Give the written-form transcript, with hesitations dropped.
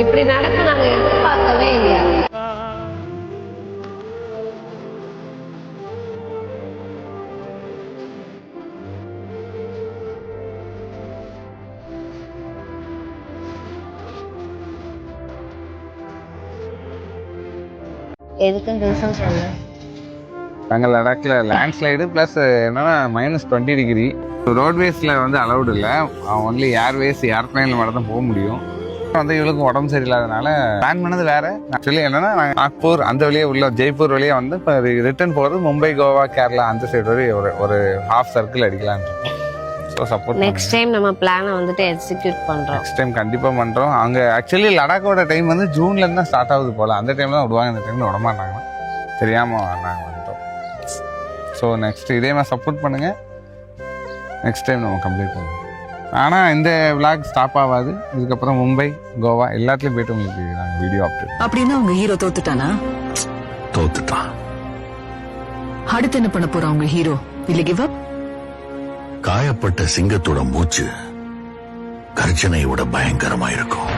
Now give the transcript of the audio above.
இப்படி நடக்கும் நாங்க எதிர்பார்க்கவே இல்லையா. எதுக்கும் ரீசன் சொல்லு. அங்கே லடாக்ல லேண்ட்ஸ்லைடு ப்ளஸ் என்னன்னா -20 டிகிரி. ரோட்வேஸில் வந்து அலௌடு இல்லை, ஒன்லி ஏர்வேஸ் ஏர்பிளைனில் மட்டும் தான் போக முடியும். வந்து இவளுக்கு உடம்பு சரியில்லாதனால பிளான் பண்ணது வேற. ஆக்சுவலி என்னன்னா நாங்கள் நாக்பூர் அந்த வழியே உள்ள ஜெய்ப்பூர் வழியே வந்து இப்போ ரிட்டர்ன் போகிறது மும்பை, கோவா, கேரளா அந்த சைடு வரை ஒரு ஹாஃப் சர்க்கிள் அடிக்கலான்னு இருக்கோம். ஸோ சப்போர்ட் நெக்ஸ்ட் டைம் நம்ம பிளானை வந்துட்டு எக்ஸிக்யூட் பண்றோம். நெக்ஸ்ட் டைம் கண்டிப்பாக பண்ணுறோம். அங்கே ஆக்சுவலி லடாக்கோட டைம் வந்து ஜூன்லேருந்து தான் ஸ்டார்ட் ஆகுது போல். அந்த டைமில் தான் விடுவாங்க, இந்த டைமில் விடமாட்டாங்க. தெரியாமல் நாங்கள் வந்துட்டோம். ஸோ நெக்ஸ்ட் இதே மாதிரி சப்போர்ட் பண்ணுங்கள். நெக்ஸ்ட் டைம் நம்ம கம்ப்ளீட் பண்ணுவோம். ஆனால் இந்த விளாக் ஸ்டாப் ஆகாது. இதுக்கப்புறம் மும்பை, கோவா எல்லாத்துலேயும் போய்ட்டு உங்களுக்கு நாங்கள் வீடியோ அப்டேட். அப்படின்னா உங்க ஹீரோ தோத்துட்டானா? தோத்துட்டான். அடுத்து என்ன பண்ண போறான் உங்க ஹீரோ? இல்ல கிவ் அப்? காயப்பட்ட சிங்கத்தோட மூச்சு கர்ஜனையோட பயங்கரமா இருக்கும்.